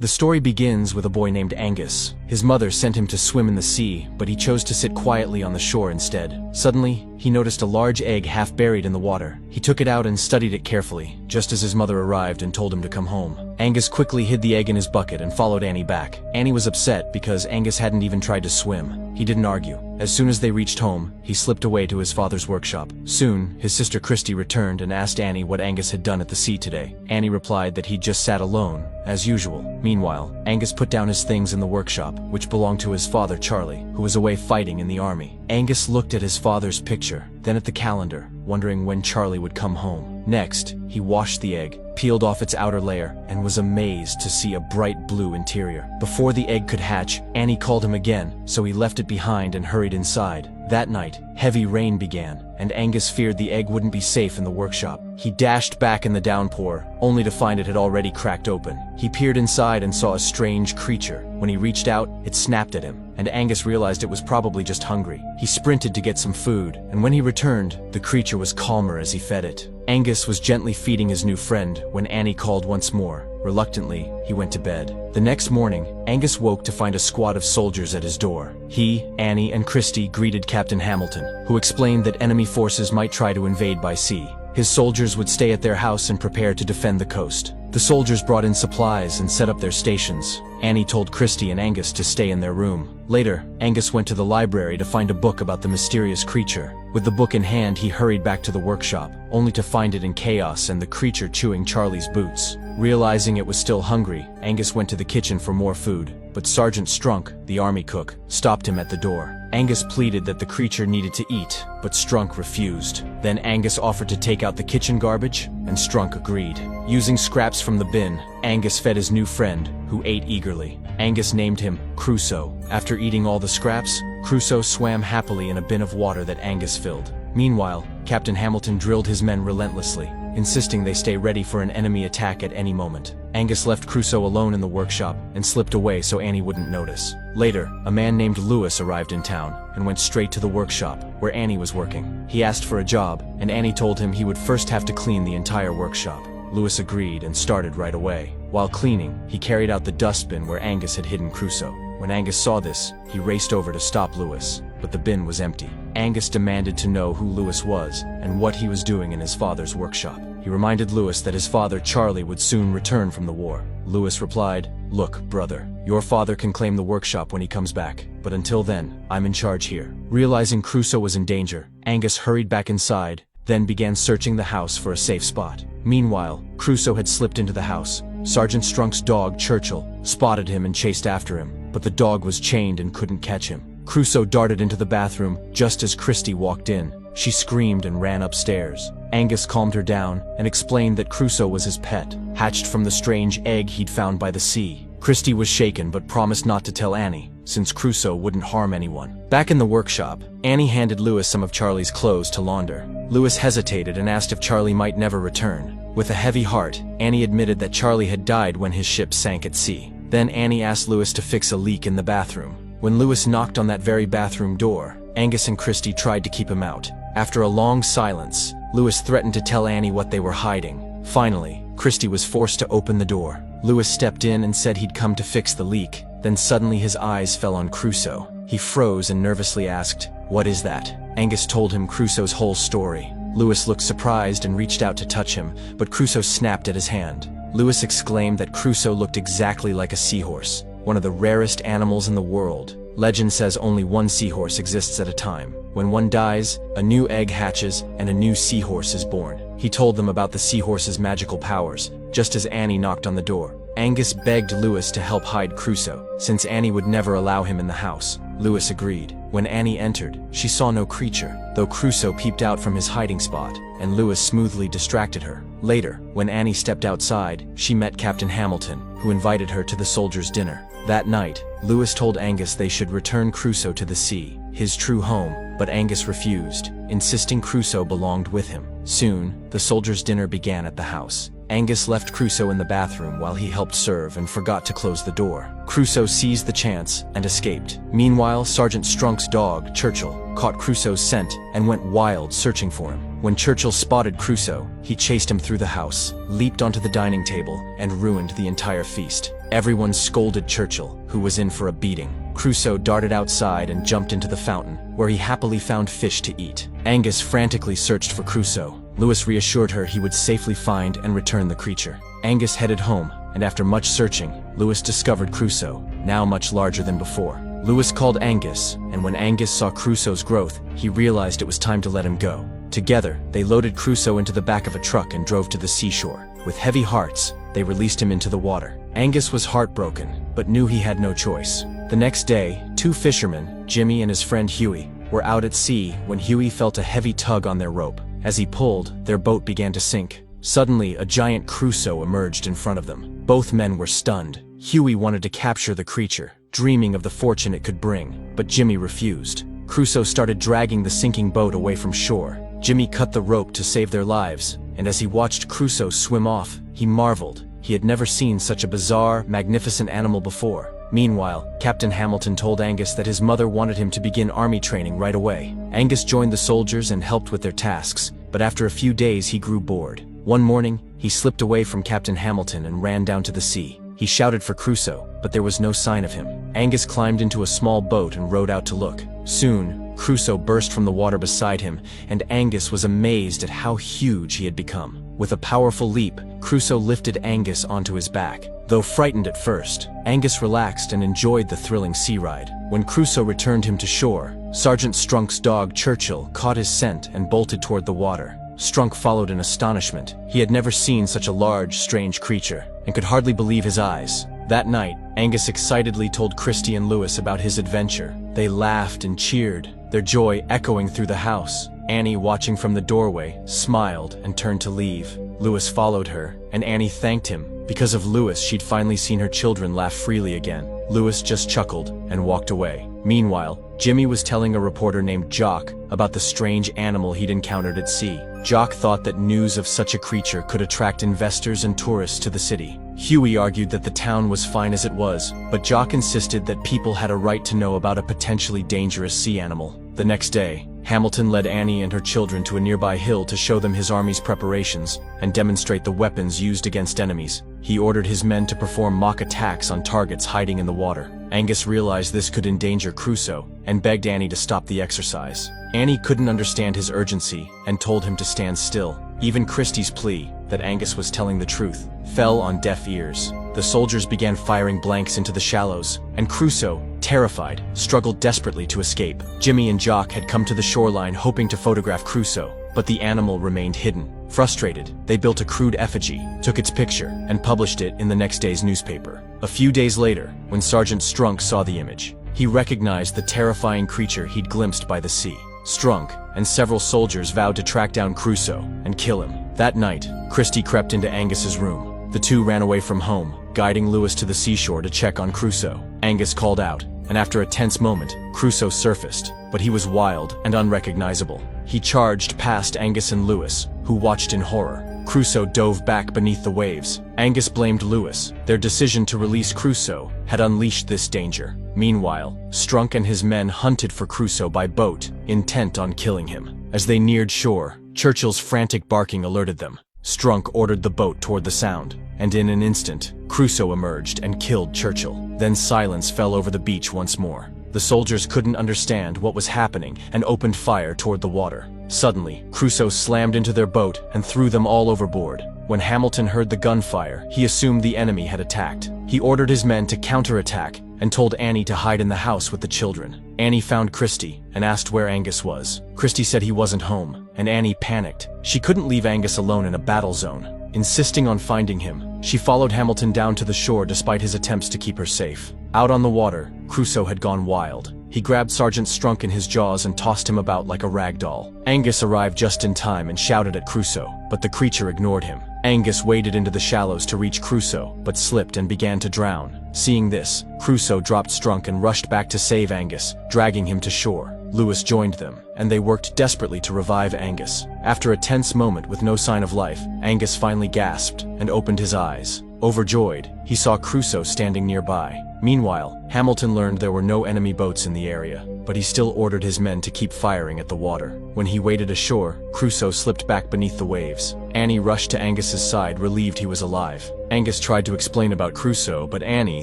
The story begins with a boy named Angus. His mother sent him to swim in the sea, but he chose to sit quietly on the shore instead. Suddenly, he noticed a large egg half buried in the water. He took it out and studied it carefully, just as his mother arrived and told him to come home. Angus quickly hid the egg in his bucket and followed Annie back. Annie was upset because Angus hadn't even tried to swim. He didn't argue. As soon as they reached home, he slipped away to his father's workshop. Soon, his sister Christy returned and asked Annie what Angus had done at the sea today. Annie replied that he'd just sat alone, as usual. Meanwhile, Angus put down his things in the workshop, which belonged to his father Charlie, who was away fighting in the army. Angus looked at his father's picture, then at the calendar, wondering when Charlie would come home. Next, he washed the egg, peeled off its outer layer, and was amazed to see a bright blue interior. Before the egg could hatch, Annie called him again, so he left it behind and hurried inside. That night, heavy rain began, and Angus feared the egg wouldn't be safe in the workshop. He dashed back in the downpour, only to find it had already cracked open. He peered inside and saw a strange creature. When he reached out, it snapped at him, and Angus realized it was probably just hungry. He sprinted to get some food, and when he returned, the creature was calmer as he fed it. Angus was gently feeding his new friend when Annie called once more. Reluctantly, he went to bed. The next morning, Angus woke to find a squad of soldiers at his door. He, Annie, and Christy greeted Captain Hamilton, who explained that enemy forces might try to invade by sea. His soldiers would stay at their house and prepare to defend the coast. The soldiers brought in supplies and set up their stations. Annie told Christy and Angus to stay in their room. Later, Angus went to the library to find a book about the mysterious creature. With the book in hand, he hurried back to the workshop, only to find it in chaos and the creature chewing Charlie's boots. Realizing it was still hungry, Angus went to the kitchen for more food, but Sergeant Strunk, the army cook, stopped him at the door. Angus pleaded that the creature needed to eat, but Strunk refused. Then Angus offered to take out the kitchen garbage, and Strunk agreed. Using scraps from the bin, Angus fed his new friend, who ate eagerly. Angus named him Crusoe. After eating all the scraps, Crusoe swam happily in a bin of water that Angus filled. Meanwhile, Captain Hamilton drilled his men relentlessly, insisting they stay ready for an enemy attack at any moment. Angus left Crusoe alone in the workshop and slipped away so Annie wouldn't notice. Later, a man named Lewis arrived in town and went straight to the workshop where Annie was working. He asked for a job, and Annie told him he would first have to clean the entire workshop. Lewis agreed and started right away. While cleaning, he carried out the dustbin where Angus had hidden Crusoe. When Angus saw this, he raced over to stop Lewis, but the bin was empty. Angus demanded to know who Lewis was and what he was doing in his father's workshop. He reminded Lewis that his father Charlie would soon return from the war. Lewis replied, "Look, brother, your father can claim the workshop when he comes back, but until then, I'm in charge here." Realizing Crusoe was in danger, Angus hurried back inside, then began searching the house for a safe spot. Meanwhile, Crusoe had slipped into the house. Sergeant Strunk's dog, Churchill, spotted him and chased after him, but the dog was chained and couldn't catch him. Crusoe darted into the bathroom just as Christy walked in. She screamed and ran upstairs. Angus calmed her down and explained that Crusoe was his pet, hatched from the strange egg he'd found by the sea. Christy was shaken but promised not to tell Annie, since Crusoe wouldn't harm anyone. Back in the workshop, Annie handed Lewis some of Charlie's clothes to launder. Lewis hesitated and asked if Charlie might never return. With a heavy heart, Annie admitted that Charlie had died when his ship sank at sea. Then Annie asked Lewis to fix a leak in the bathroom. When Lewis knocked on that very bathroom door, Angus and Christy tried to keep him out. After a long silence, Lewis threatened to tell Annie what they were hiding. Finally, Christy was forced to open the door. Lewis stepped in and said he'd come to fix the leak. Then suddenly his eyes fell on Crusoe. He froze and nervously asked, "What is that?" Angus told him Crusoe's whole story. Lewis looked surprised and reached out to touch him, but Crusoe snapped at his hand. Lewis exclaimed that Crusoe looked exactly like a seahorse, one of the rarest animals in the world. Legend says only one seahorse exists at a time. When one dies, a new egg hatches and a new seahorse is born. He told them about the seahorse's magical powers, just as Annie knocked on the door. Angus begged Lewis to help hide Crusoe, since Annie would never allow him in the house. Lewis agreed. When Annie entered, she saw no creature, though Crusoe peeped out from his hiding spot, and Lewis smoothly distracted her. Later, when Annie stepped outside, she met Captain Hamilton, who invited her to the soldiers' dinner. That night, Lewis told Angus they should return Crusoe to the sea, his true home, but Angus refused, insisting Crusoe belonged with him. Soon, the soldiers' dinner began at the house. Angus left Crusoe in the bathroom while he helped serve and forgot to close the door. Crusoe seized the chance and escaped. Meanwhile, Sergeant Strunk's dog, Churchill, caught Crusoe's scent and went wild searching for him. When Churchill spotted Crusoe, he chased him through the house, leaped onto the dining table, and ruined the entire feast. Everyone scolded Churchill, who was in for a beating. Crusoe darted outside and jumped into the fountain, where he happily found fish to eat. Angus frantically searched for Crusoe. Lewis reassured her he would safely find and return the creature. Angus headed home, and after much searching, Lewis discovered Crusoe, now much larger than before. Lewis called Angus, and when Angus saw Crusoe's growth, he realized it was time to let him go. Together, they loaded Crusoe into the back of a truck and drove to the seashore. With heavy hearts, they released him into the water. Angus was heartbroken, but knew he had no choice. The next day, two fishermen, Jimmy and his friend Huey, were out at sea when Huey felt a heavy tug on their rope. As he pulled, their boat began to sink. Suddenly, a giant Crusoe emerged in front of them. Both men were stunned. Huey wanted to capture the creature, dreaming of the fortune it could bring, but Jimmy refused. Crusoe started dragging the sinking boat away from shore. Jimmy cut the rope to save their lives, and as he watched Crusoe swim off, he marveled. He had never seen such a bizarre, magnificent animal before. Meanwhile, Captain Hamilton told Angus that his mother wanted him to begin army training right away. Angus joined the soldiers and helped with their tasks, but after a few days he grew bored. One morning, he slipped away from Captain Hamilton and ran down to the sea. He shouted for Crusoe, but there was no sign of him. Angus climbed into a small boat and rowed out to look. Soon, Crusoe burst from the water beside him, and Angus was amazed at how huge he had become. With a powerful leap, Crusoe lifted Angus onto his back. Though frightened at first, Angus relaxed and enjoyed the thrilling sea ride. When Crusoe returned him to shore, Sergeant Strunk's dog Churchill caught his scent and bolted toward the water. Strunk followed in astonishment. He had never seen such a large, strange creature, and could hardly believe his eyes. That night, Angus excitedly told Christie and Lewis about his adventure. They laughed and cheered, their joy echoing through the house. Annie, watching from the doorway, smiled and turned to leave. Lewis followed her, and Annie thanked him. Because of Lewis, she'd finally seen her children laugh freely again. Lewis just chuckled and walked away. Meanwhile, Jimmy was telling a reporter named Jock about the strange animal he'd encountered at sea. Jock thought that news of such a creature could attract investors and tourists to the city. Huey argued that the town was fine as it was, but Jock insisted that people had a right to know about a potentially dangerous sea animal. The next day, Hamilton led Annie and her children to a nearby hill to show them his army's preparations and demonstrate the weapons used against enemies. He ordered his men to perform mock attacks on targets hiding in the water. Angus realized this could endanger Crusoe and begged Annie to stop the exercise. Annie couldn't understand his urgency and told him to stand still. Even Christie's plea, that Angus was telling the truth, fell on deaf ears. The soldiers began firing blanks into the shallows, and Crusoe, terrified, struggled desperately to escape. Jimmy and Jock had come to the shoreline hoping to photograph Crusoe, but the animal remained hidden. Frustrated, they built a crude effigy, took its picture, and published it in the next day's newspaper. A few days later, when Sergeant Strunk saw the image, he recognized the terrifying creature he'd glimpsed by the sea. Strunk and several soldiers vowed to track down Crusoe and kill him. That night, Christie crept into Angus's room. The two ran away from home, guiding Lewis to the seashore to check on Crusoe. Angus called out, and after a tense moment, Crusoe surfaced, but he was wild and unrecognizable. He charged past Angus and Lewis, who watched in horror. Crusoe dove back beneath the waves. Angus blamed Lewis. Their decision to release Crusoe had unleashed this danger. Meanwhile, Strunk and his men hunted for Crusoe by boat, intent on killing him. As they neared shore, Churchill's frantic barking alerted them. Strunk ordered the boat toward the sound, and in an instant, Crusoe emerged and killed Churchill. Then silence fell over the beach once more. The soldiers couldn't understand what was happening and opened fire toward the water. Suddenly, Crusoe slammed into their boat and threw them all overboard. When Hamilton heard the gunfire, he assumed the enemy had attacked. He ordered his men to counterattack and told Annie to hide in the house with the children. Annie found Christie and asked where Angus was. Christie said he wasn't home, and Annie panicked. She couldn't leave Angus alone in a battle zone. Insisting on finding him, she followed Hamilton down to the shore despite his attempts to keep her safe. Out on the water, Crusoe had gone wild. He grabbed Sergeant Strunk in his jaws and tossed him about like a rag doll. Angus arrived just in time and shouted at Crusoe, but the creature ignored him. Angus waded into the shallows to reach Crusoe, but slipped and began to drown. Seeing this, Crusoe dropped Strunk and rushed back to save Angus, dragging him to shore. Lewis joined them, and they worked desperately to revive Angus. After a tense moment with no sign of life, Angus finally gasped and opened his eyes. Overjoyed, he saw Crusoe standing nearby. Meanwhile, Hamilton learned there were no enemy boats in the area, but he still ordered his men to keep firing at the water. When he waded ashore, Crusoe slipped back beneath the waves. Annie rushed to Angus's side, relieved he was alive. Angus tried to explain about Crusoe, but Annie,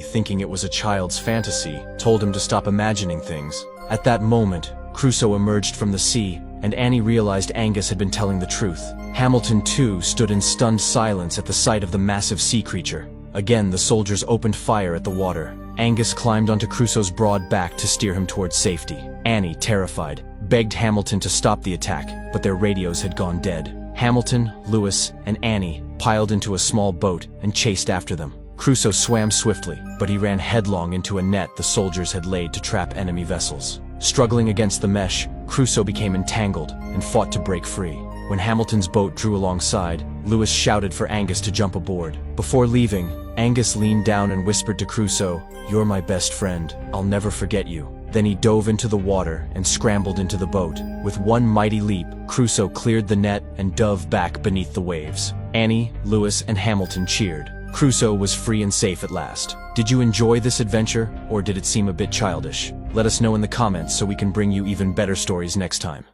thinking it was a child's fantasy, told him to stop imagining things. At that moment, Crusoe emerged from the sea, and Annie realized Angus had been telling the truth. Hamilton, too, stood in stunned silence at the sight of the massive sea creature. Again, the soldiers opened fire at the water. Angus climbed onto Crusoe's broad back to steer him towards safety. Annie, terrified, begged Hamilton to stop the attack, but their radios had gone dead. Hamilton, Lewis, and Annie piled into a small boat and chased after them. Crusoe swam swiftly, but he ran headlong into a net the soldiers had laid to trap enemy vessels. Struggling against the mesh, Crusoe became entangled and fought to break free. When Hamilton's boat drew alongside, Lewis shouted for Angus to jump aboard. Before leaving, Angus leaned down and whispered to Crusoe, "You're my best friend. I'll never forget you." Then he dove into the water and scrambled into the boat. With one mighty leap, Crusoe cleared the net and dove back beneath the waves. Annie, Lewis, and Hamilton cheered. Crusoe was free and safe at last. Did you enjoy this adventure, or did it seem a bit childish? Let us know in the comments so we can bring you even better stories next time.